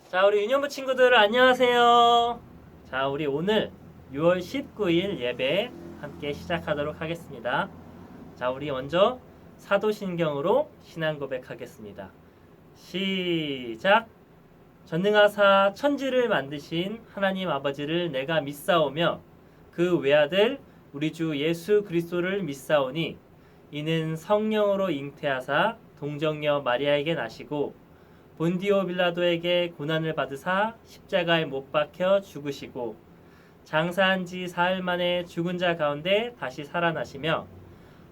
자, 우리 유년부 친구들 안녕하세요. 자, 우리 오늘 6월 19일 예배 함께 시작하도록 하겠습니다. 자, 우리 먼저 사도신경으로 신앙 고백하겠습니다. 시작. 전능하사 천지를 만드신 하나님 아버지를 내가 믿사오며 그 외아들 우리 주 예수 그리스도를 믿사오니 이는 성령으로 잉태하사 동정녀 마리아에게 나시고 본디오 빌라도에게 고난을 받으사 십자가에 못 박혀 죽으시고 장사한 지 사흘 만에 죽은 자 가운데 다시 살아나시며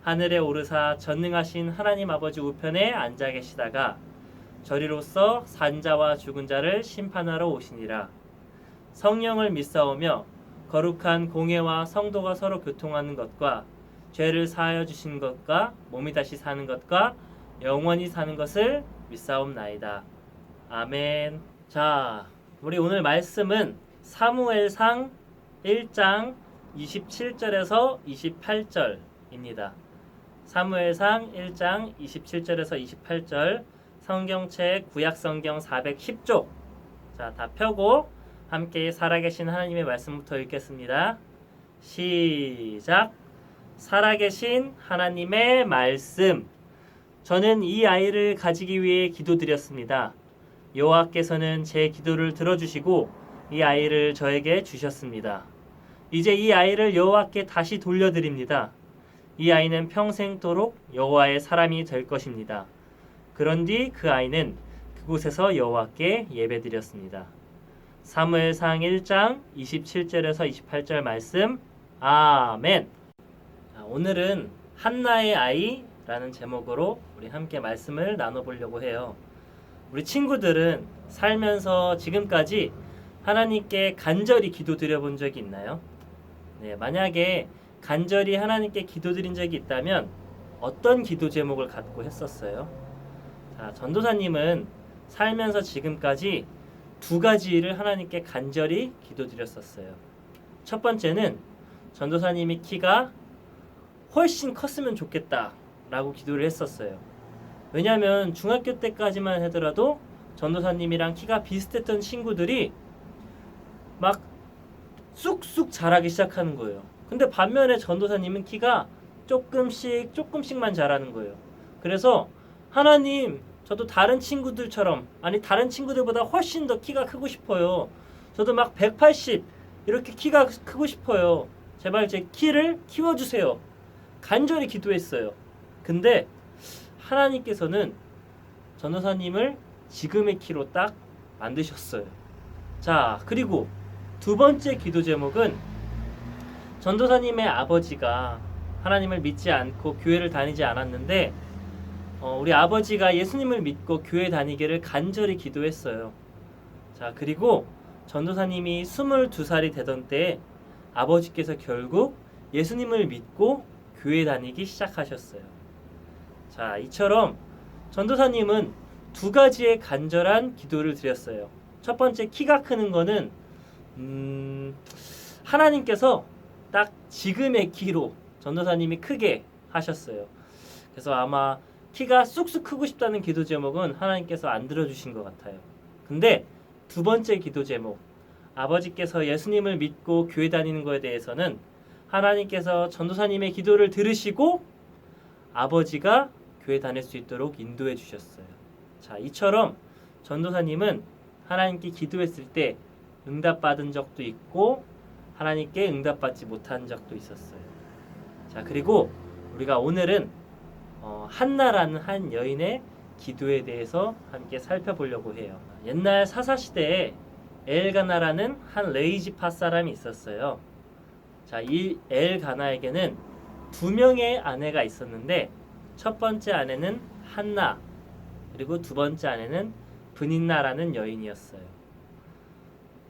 하늘에 오르사 전능하신 하나님 아버지 우편에 앉아 계시다가 저리로서 산자와 죽은 자를 심판하러 오시니라. 성령을 믿사오며 거룩한 공회와 성도가 서로 교통하는 것과 죄를 사하여 주신 것과 몸이 다시 사는 것과 영원히 사는 것을 믿사옵나이다. 아멘. 자, 우리 오늘 말씀은 사무엘상 1장 27절에서 28절입니다. 사무엘상 1장 27절에서 28절 성경책 구약성경 410쪽. 자, 다 펴고 함께 살아계신 하나님의 말씀부터 읽겠습니다. 시작. 살아계신 하나님의 말씀. 저는 이 아이를 가지기 위해 기도드렸습니다. 여호와께서는 제 기도를 들어주시고 이 아이를 저에게 주셨습니다. 이제 이 아이를 여호와께 다시 돌려드립니다. 이 아이는 평생도록 여호와의 사람이 될 것입니다. 그런 뒤 그 아이는 그곳에서 여호와께 예배드렸습니다. 사무엘상 1장 27절에서 28절 말씀. 아멘. 오늘은 한나의 아이라는 제목으로 우리 함께 말씀을 나눠보려고 해요. 우리 친구들은 살면서 지금까지 하나님께 간절히 기도드려 본 적이 있나요? 네, 만약에 간절히 하나님께 기도드린 적이 있다면 어떤 기도 제목을 갖고 했었어요? 자, 전도사님은 살면서 지금까지 두 가지를 하나님께 간절히 기도드렸었어요. 첫 번째는 전도사님이 키가 훨씬 컸으면 좋겠다라고 기도를 했었어요. 왜냐하면 중학교 때까지만 하더라도 전도사님이랑 키가 비슷했던 친구들이 막 쑥쑥 자라기 시작하는 거예요. 근데 반면에 전도사님은 키가 조금씩만 자라는 거예요. 그래서 하나님, 저도 다른 친구들처럼, 아니 다른 친구들보다 훨씬 더 키가 크고 싶어요. 저도 막 180 이렇게 키가 크고 싶어요. 제발 제 키를 키워주세요. 간절히 기도했어요. 근데 하나님께서는 전도사님을 지금의 키로 딱 만드셨어요. 자, 그리고 두 번째 기도 제목은 전도사님의 아버지가 하나님을 믿지 않고 교회를 다니지 않았는데 우리 아버지가 예수님을 믿고 교회 다니기를 간절히 기도했어요. 자, 그리고 전도사님이 22살이 되던 때에 아버지께서 결국 예수님을 믿고 교회 다니기 시작하셨어요. 자, 이처럼 전도사님은 두 가지의 간절한 기도를 드렸어요. 첫 번째, 키가 크는 거는 하나님께서 딱 지금의 키로 전도사님이 크게 하셨어요. 그래서 아마 키가 쑥쑥 크고 싶다는 기도 제목은 하나님께서 안 들어주신 것 같아요. 근데 두 번째 기도 제목, 아버지께서 예수님을 믿고 교회 다니는 것에 대해서는 하나님께서 전도사님의 기도를 들으시고 아버지가 교회 다닐 수 있도록 인도해 주셨어요. 자, 이처럼 전도사님은 하나님께 기도했을 때 응답받은 적도 있고 하나님께 응답받지 못한 적도 있었어요. 자, 그리고 우리가 오늘은 한나라는 한 여인의 기도에 대해서 함께 살펴보려고 해요. 옛날 사사시대에 엘가나라는 한 레이지파 사람이 있었어요. 자, 이 엘가나에게는 두 명의 아내가 있었는데 첫 번째 아내는 한나, 그리고 두 번째 아내는 브닌나라는 여인이었어요.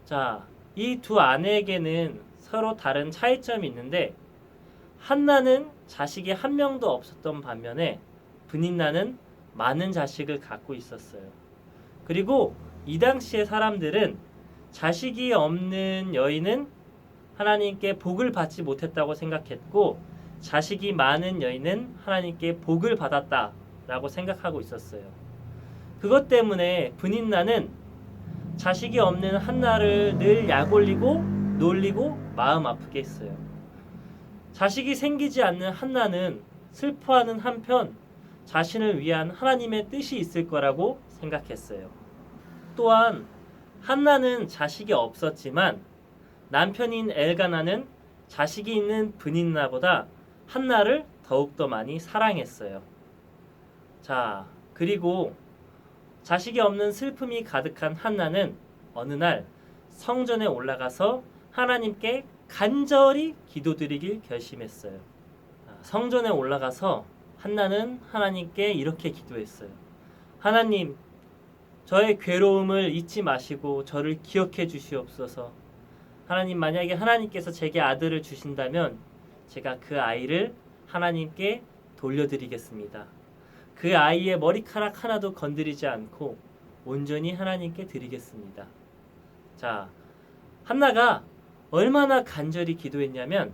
자, 이 두 아내에게는 서로 다른 차이점이 있는데 한나는 자식이 한 명도 없었던 반면에 브닌나는 많은 자식을 갖고 있었어요. 그리고 이 당시의 사람들은 자식이 없는 여인은 하나님께 복을 받지 못했다고 생각했고 자식이 많은 여인은 하나님께 복을 받았다라고 생각하고 있었어요. 그것 때문에 브닌나는 자식이 없는 한나를 늘 약올리고 놀리고 마음 아프게 했어요. 자식이 생기지 않는 한나는 슬퍼하는 한편 자신을 위한 하나님의 뜻이 있을 거라고 생각했어요. 또한 한나는 자식이 없었지만 남편인 엘가나는 자식이 있는 브닌나보다 한나를 더욱더 많이 사랑했어요. 자, 그리고 자식이 없는 슬픔이 가득한 한나는 어느 날 성전에 올라가서 하나님께 간절히 기도드리길 결심했어요. 성전에 올라가서 한나는 하나님께 이렇게 기도했어요. 하나님, 저의 괴로움을 잊지 마시고 저를 기억해 주시옵소서. 하나님, 만약에 하나님께서 제게 아들을 주신다면 제가 그 아이를 하나님께 돌려드리겠습니다. 그 아이의 머리카락 하나도 건드리지 않고 온전히 하나님께 드리겠습니다. 자, 한나가 얼마나 간절히 기도했냐면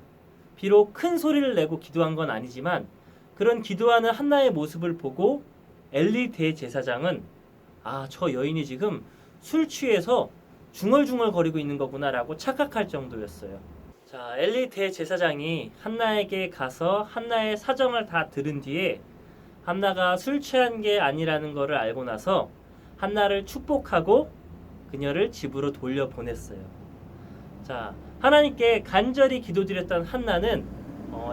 비록 큰 소리를 내고 기도한 건 아니지만 그런 기도하는 한나의 모습을 보고 엘리 대제사장은 저 여인이 지금 술 취해서 중얼중얼 거리고 있는 거구나라고 착각할 정도였어요. 자, 엘리 대제사장이 한나에게 가서 한나의 사정을 다 들은 뒤에 한나가 술 취한 게 아니라는 것을 알고 나서 한나를 축복하고 그녀를 집으로 돌려보냈어요. 자, 하나님께 간절히 기도드렸던 한나는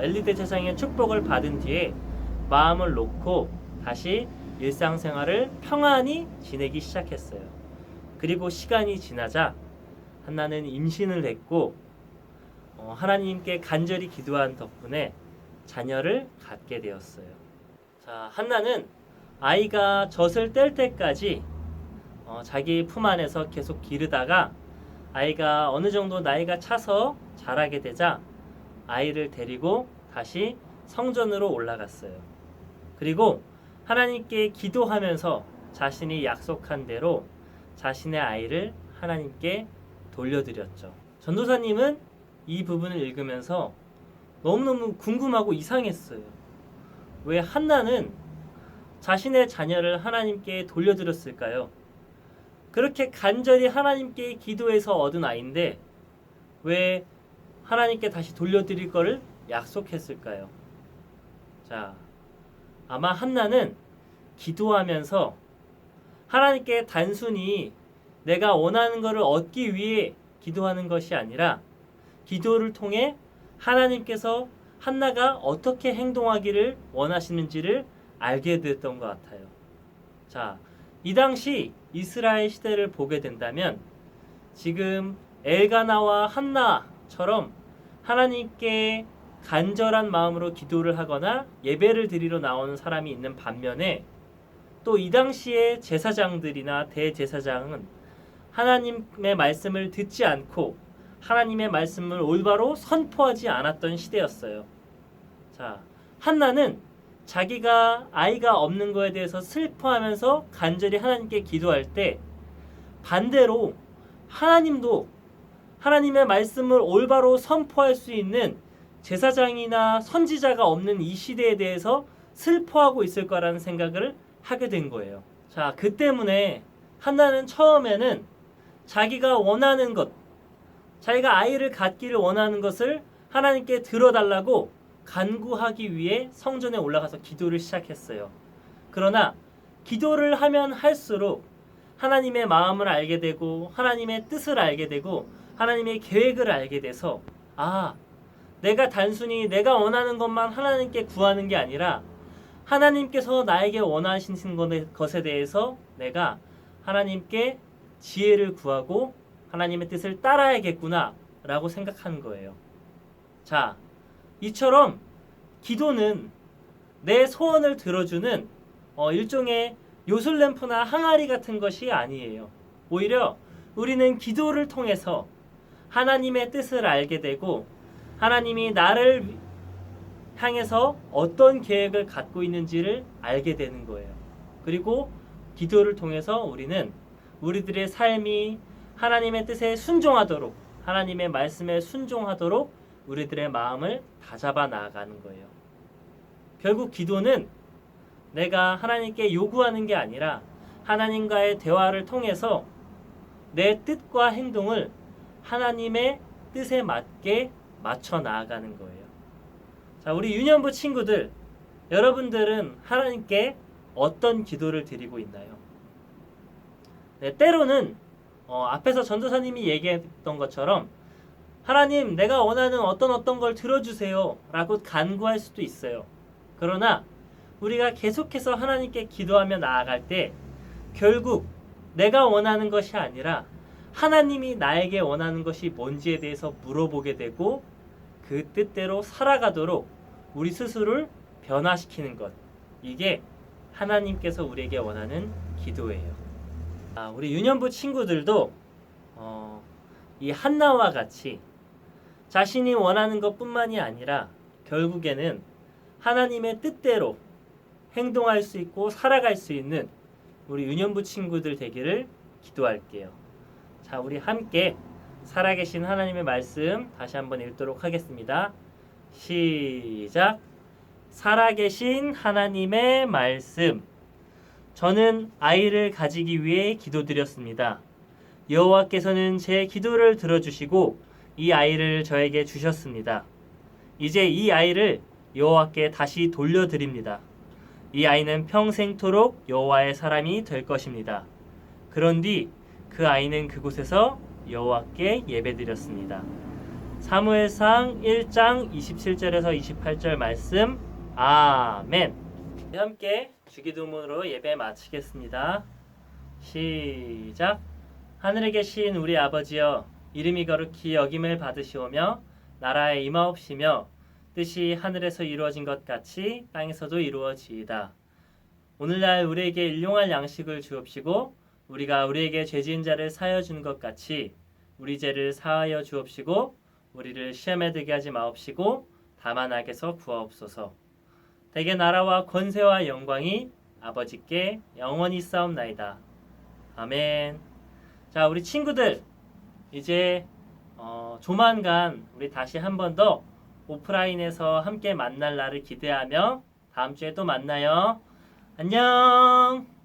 엘리 대제사장의 축복을 받은 뒤에 마음을 놓고 다시 일상생활을 평안히 지내기 시작했어요. 그리고 시간이 지나자 한나는 임신을 했고 하나님께 간절히 기도한 덕분에 자녀를 갖게 되었어요. 자, 한나는 아이가 젖을 뗄 때까지 자기 품 안에서 계속 기르다가 아이가 어느 정도 나이가 차서 자라게 되자 아이를 데리고 다시 성전으로 올라갔어요. 그리고 하나님께 기도하면서 자신이 약속한 대로 자신의 아이를 하나님께 돌려드렸죠. 전도사님은 이 부분을 읽으면서 너무너무 궁금하고 이상했어요. 왜 한나는 자신의 자녀를 하나님께 돌려드렸을까요? 그렇게 간절히 하나님께 기도해서 얻은 아이인데 왜 하나님께 다시 돌려드릴 것을 약속했을까요? 자, 아마 한나는 기도하면서 하나님께 단순히 내가 원하는 것을 얻기 위해 기도하는 것이 아니라 기도를 통해 하나님께서 한나가 어떻게 행동하기를 원하시는지를 알게 됐던 것 같아요. 자, 이 당시 이스라엘 시대를 보게 된다면 지금 엘가나와 한나처럼 하나님께 간절한 마음으로 기도를 하거나 예배를 드리러 나오는 사람이 있는 반면에 또 이 당시의 제사장들이나 대제사장은 하나님의 말씀을 듣지 않고 하나님의 말씀을 올바로 선포하지 않았던 시대였어요. 자, 한나는 자기가 아이가 없는 거에 대해서 슬퍼하면서 간절히 하나님께 기도할 때 반대로 하나님도 하나님의 말씀을 올바로 선포할 수 있는 제사장이나 선지자가 없는 이 시대에 대해서 슬퍼하고 있을 거라는 생각을 하게 된 거예요. 자, 그 때문에 한나는 처음에는 자기가 원하는 것, 자기가 아이를 갖기를 원하는 것을 하나님께 들어달라고 간구하기 위해 성전에 올라가서 기도를 시작했어요. 그러나 기도를 하면 할수록 하나님의 마음을 알게 되고 하나님의 뜻을 알게 되고 하나님의 계획을 알게 돼서 내가 단순히 내가 원하는 것만 하나님께 구하는 게 아니라 하나님께서 나에게 원하시는 것에 대해서 내가 하나님께 지혜를 구하고 하나님의 뜻을 따라야겠구나 라고 생각하는 거예요. 자, 이처럼 기도는 내 소원을 들어주는 일종의 요술램프나 항아리 같은 것이 아니에요. 오히려 우리는 기도를 통해서 하나님의 뜻을 알게 되고 하나님이 나를 향해서 어떤 계획을 갖고 있는지를 알게 되는 거예요. 그리고 기도를 통해서 우리는 우리들의 삶이 하나님의 뜻에 순종하도록 하나님의 말씀에 순종하도록 우리들의 마음을 다잡아 나아가는 거예요. 결국 기도는 내가 하나님께 요구하는 게 아니라 하나님과의 대화를 통해서 내 뜻과 행동을 하나님의 뜻에 맞게 맞춰 나아가는 거예요. 자, 우리 유년부 친구들, 여러분들은 하나님께 어떤 기도를 드리고 있나요? 네, 때로는 앞에서 전도사님이 얘기했던 것처럼 하나님, 내가 원하는 어떤 걸 들어주세요 라고 간구할 수도 있어요. 그러나 우리가 계속해서 하나님께 기도하며 나아갈 때 결국 내가 원하는 것이 아니라 하나님이 나에게 원하는 것이 뭔지에 대해서 물어보게 되고 그 뜻대로 살아가도록 우리 스스로를 변화시키는 것, 이게 하나님께서 우리에게 원하는 기도예요. 우리 유년부 친구들도 이 한나와 같이 자신이 원하는 것뿐만이 아니라 결국에는 하나님의 뜻대로 행동할 수 있고 살아갈 수 있는 우리 유년부 친구들 되기를 기도할게요. 자, 우리 함께 살아계신 하나님의 말씀 다시 한번 읽도록 하겠습니다. 시작. 살아계신 하나님의 말씀. 저는 아이를 가지기 위해 기도드렸습니다. 여호와께서는 제 기도를 들어주시고 이 아이를 저에게 주셨습니다. 이제 이 아이를 여호와께 다시 돌려드립니다. 이 아이는 평생토록 여호와의 사람이 될 것입니다. 그런 뒤 그 아이는 그곳에서 여호와께 예배드렸습니다. 사무엘상 1장 27절에서 28절 말씀. 아멘. 함께 주기도문으로 예배 마치겠습니다. 시작. 하늘에 계신 우리 아버지여, 이름이 거룩히 여김을 받으시오며 나라에 임하옵시며 뜻이 하늘에서 이루어진 것 같이 땅에서도 이루어지이다. 오늘날 우리에게 일용할 양식을 주옵시고 우리가 우리에게 죄 지은 자를 사하여 주는 것 같이 우리 죄를 사하여 주옵시고 우리를 시험에 들게 하지 마옵시고 다만 악에서 구하옵소서. 대개 나라와 권세와 영광이 아버지께 영원히 싸움나이다. 아멘. 자, 우리 친구들, 이제 조만간 우리 다시 한 번 더 오프라인에서 함께 만날 날을 기대하며 다음 주에 또 만나요. 안녕.